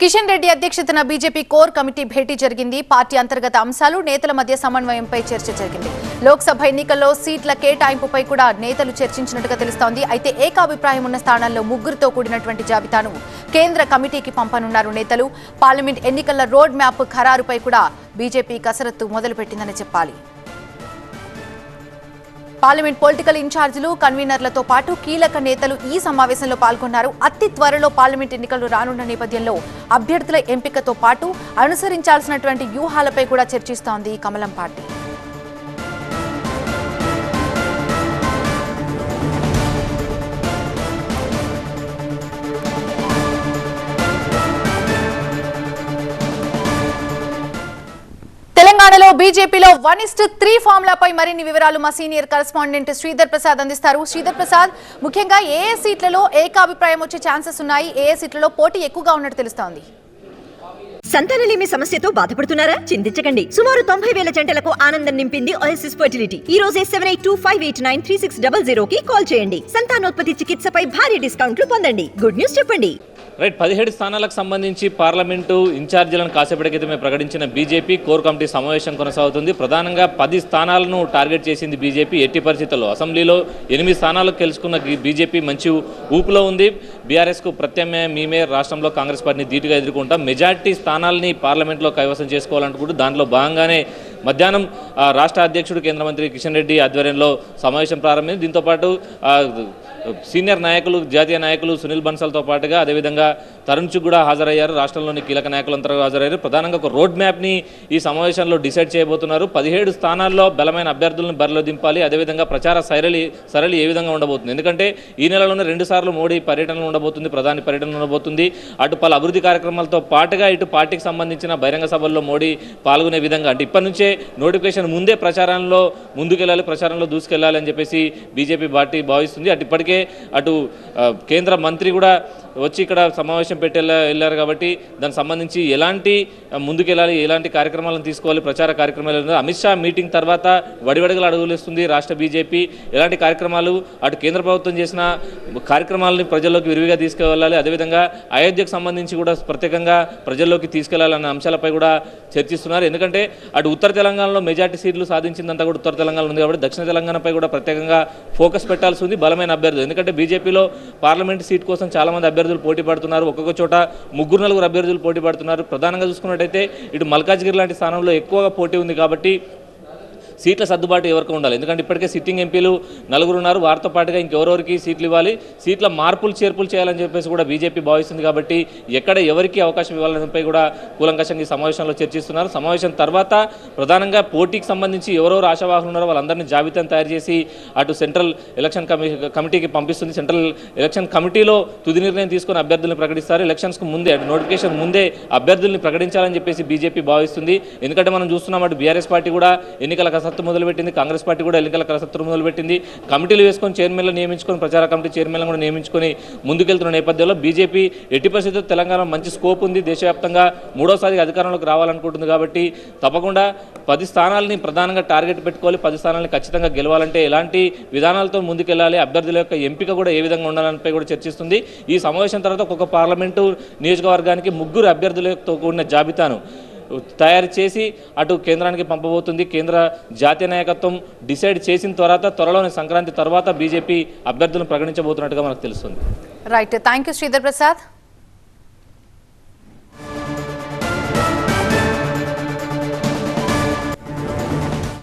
కిషన్ రెడ్డి అధ్యక్షతన BJP core committee భేటీ జరిగింది. Party అంతర్గత అంశాలు, నేతల మధ్య సమన్వయంపై చర్చ జరిగింది. లోక్సభ ఎన్నికల్లో సీట్ల కేటాయింపుపై కూడా నేతలు చర్చించినట్టుగా తెలుస్తోంది. అయితే ఏకాభిప్రాయం ఉన్న స్థానాల్లో ముగ్గురితో కూడినటువంటి జాబితాను కేంద్ర కమిటీకి పంపనున్నారు నేతలు. పార్లమెంట్ ఎన్నికల రోడ్ మ్యాప్ ఖరారుపై కూడా బీజేపీ కసరత్తు మొదలుపెట్టిందని చెప్పాలి. పార్లమెంట్ పొలిటికల్ ఇన్ఛార్జీలు, కన్వీనర్లతో పాటు కీలక నేతలు ఈ సమావేశంలో పాల్గొన్నారు. అతి త్వరలో పార్లమెంట్ ఎన్నికలు రానున్న నేపథ్యంలో అభ్యర్థుల ఎంపికతో పాటు అనుసరించాల్సినటువంటి వ్యూహాలపై కూడా చర్చిస్తోంది కమలం పార్టీ. తెలంగాణలో బీజేపీలో 1:3 ఫార్ములాపై మరిన్ని వివరాలు మా సీనియర్ కరెస్పాండెంట్ శ్రీధర్ ప్రసాద్ అందిస్తారు. శ్రీధర్ ప్రసాద్, ముఖ్యంగా ఏ సీట్లలో ఏకాభిప్రాయం వచ్చే ఛాన్సెస్ ఉన్నాయి, ఏ సీట్లలో పోటీ ఎక్కువగా ఉన్నట్టు తెలుస్తోంది? సంతానలేమి సమస్యతో బాధపడుతున్నారా? చింతించకండి. సుమారు 90,000 జంటలకు ఆనందం నింపింది ఓఎస్ఎస్ ఫర్టిలిటీ. ఈ రోజే 7825893600 కి కాల్ చేయండి. సంతానోత్పత్తి చికిత్సపై భారీ డిస్కౌంట్లు పొందండి. గుడ్ న్యూస్ చెప్పండి. రైట్, 17 స్థానాలకు సంబంధించి పార్లమెంటు ఇన్ఛార్జీలను కాసేపటి క్రితమే ప్రకటించిన బీజేపీ కోర్ కమిటీ సమావేశం కొనసాగుతుంది. ప్రధానంగా 10 స్థానాలను టార్గెట్ చేసింది బీజేపీ. ఎట్టి పరిస్థితుల్లో అసెంబ్లీలో 8 స్థానాలకు గెలుచుకున్న బీజేపీ మంచి ఊపులో ఉంది. బీఆర్ఎస్కు ప్రత్యామ్నాయం మేమే రాష్ట్రంలో కాంగ్రెస్ పార్టీని ధీటుగా ఎదుర్కొంటాం, మెజార్టీ స్థానాలని పార్లమెంట్లో కైవసం చేసుకోవాలనుకుంటూ దాంట్లో భాగంగానే మధ్యాహ్నం రాష్ట్ర అధ్యక్షుడు కేంద్ర మంత్రి కిషన్ రెడ్డి ఆధ్వర్యంలో సమావేశం ప్రారంభమైంది. దీంతోపాటు సీనియర్ నాయకులు, జాతీయ నాయకులు సునీల్ బన్సల్తో పాటుగా అదేవిధంగా తరుణ్ చుగ్ కూడా హాజరయ్యారు. రాష్ట్రంలోని కీలక నాయకులంతా హాజరయ్యారు. ప్రధానంగా ఒక రోడ్ మ్యాప్ని ఈ సమావేశంలో డిసైడ్ చేయబోతున్నారు. 17 స్థానాల్లో బలమైన అభ్యర్థులను బరిలో దింపాలి. అదేవిధంగా ప్రచార సరళి ఏ విధంగా ఉండబోతుంది, ఎందుకంటే ఈ నెలలోనే 2 సార్లు మోడీ పర్యటనలు ఉండబోతుంది, ప్రధాని పర్యటన ఉండబోతుంది. అటు పలు అభివృద్ధి కార్యక్రమాలతో పాటుగా ఇటు పార్టీకి సంబంధించిన బహిరంగ సభల్లో మోడీ పాల్గొనే విధంగా, అంటే ఇప్పటి నుంచే నోటిఫికేషన్ ముందే ప్రచారంలో ముందుకెళ్ళాలి, ప్రచారంలో దూసుకెళ్లాలి అని చెప్పేసి బీజేపీ పార్టీ భావిస్తుంది. అటు ఇప్పటికే అటు కేంద్ర మంత్రి కూడా వచ్చి ఇక్కడ సమావేశం పెట్టి వెళ్ళారు కాబట్టి దానికి సంబంధించి ఎలాంటి ముందుకెళ్ళాలి, ఎలాంటి కార్యక్రమాలను తీసుకోవాలి, ప్రచార కార్యక్రమాలు. అమిత్ షా మీటింగ్ తర్వాత వడివడిగలు అడుగులేస్తుంది రాష్ట్ర బీజేపీ. ఎలాంటి కార్యక్రమాలు, అటు కేంద్ర ప్రభుత్వం చేసిన కార్యక్రమాలని ప్రజల్లోకి విరివిగా తీసుకువెళ్ళాలి, అదేవిధంగా అయోధ్యకు సంబంధించి కూడా ప్రత్యేకంగా ప్రజల్లోకి తీసుకెళ్లాలన్న అంశాలపై కూడా చర్చిస్తున్నారు. ఎందుకంటే అటు ఉత్తర తెలంగాణలో మెజార్టీ సీట్లు సాధించిందంతా కూడా ఉత్తర తెలంగాణ ఉంది కాబట్టి దక్షిణ తెలంగాణపై కూడా ప్రత్యేకంగా ఫోకస్ పెట్టాల్సి ఉంది. బలమైన అభ్యర్థులు, ఎందుకంటే బీజేపీలో పార్లమెంట్ సీట్ కోసం చాలామంది అభ్యర్థులు పోటీ పడుతున్నారు. ఒక్కొక్క చోట 3-4 అభ్యర్థులు పోటీ పడుతున్నారు. ప్రధానంగా చూసుకున్నట్టయితే ఇటు మల్కాజ్గిరి లాంటి స్థానంలో ఎక్కువగా పోటీ ఉంది కాబట్టి సీట్ల సర్దుబాటు ఎవరికి ఉండాలి, ఎందుకంటే ఇప్పటికే సిట్టింగ్ ఎంపీలు 4 ఉన్నారు. వారితో పాటుగా ఇంకెవరెవరికి సీట్లు ఇవ్వాలి, సీట్ల మార్పులు చేర్పులు చేయాలని చెప్పేసి కూడా బీజేపీ భావిస్తుంది. కాబట్టి ఎక్కడ ఎవరికి అవకాశం ఇవ్వాలనేపై కూడా కూలంకషంగా ఈ సమావేశంలో చర్చిస్తున్నారు. సమావేశం తర్వాత ప్రధానంగా పోటీకి సంబంధించి ఎవరెవరు ఆశావాహులు ఉన్నారో వాళ్ళందరినీ జాబితాను తయారు చేసి అటు సెంట్రల్ ఎలక్షన్ కమిటీకి పంపిస్తుంది. సెంట్రల్ ఎలక్షన్ కమిటీలో తుది నిర్ణయం తీసుకుని అభ్యర్థులను ప్రకటిస్తారు. ఎలక్షన్స్కు ముందే, అటు నోటిఫికేషన్ ముందే అభ్యర్థుల్ని ప్రకటించాలని చెప్పేసి బీజేపీ భావిస్తుంది. ఎందుకంటే మనం చూస్తున్నాం అటు బీఆర్ఎస్ పార్టీ కూడా ఎన్నికల కసరత్తు మొదలుపెట్టింది, కాంగ్రెస్ పార్టీ కూడా ఎన్నికల కసరత్తు మొదలుపెట్టింది. కమిటీలు వేసుకొని చైర్మన్లు నియమించుకొని, ప్రచార కమిటీ చైర్మన్లను కూడా నియమించుకొని ముందుకెళ్తున్న నేపథ్యంలో బీజేపీ ఎట్టి పరిస్థితుల్లో తెలంగాణ మంచి స్కోప్ ఉంది, దేశవ్యాప్తంగా 3వసారి అధికారంలోకి రావాలనుకుంటుంది. కాబట్టి తప్పకుండా 10 స్థానాలని ప్రధానంగా టార్గెట్ పెట్టుకోవాలి. 10 స్థానాలని ఖచ్చితంగా గెలవాలంటే ఎలాంటి విధానాలతో ముందుకెళ్లాలి, అభ్యర్థుల యొక్క ఎంపిక కూడా ఏ విధంగా ఉండాలనిపై కూడా చర్చిస్తుంది. ఈ సమావేశం తర్వాత ఒక్కొక్క పార్లమెంటు నియోజకవర్గానికి 3 అభ్యర్థులతో కూడిన జాబితాను తయారు చేసి అటు కేంద్రానికి పంపబోతుంది. కేంద్ర జాతీయ నాయకత్వం డిసైడ్ చేసిన త్వరలోనే సంక్రాంతి తర్వాత బీజేపీ అభ్యర్థులను ప్రకటించబోతున్నట్టుగా మనకు తెలుస్తుంది. Right, thank you Sridhar Prasad.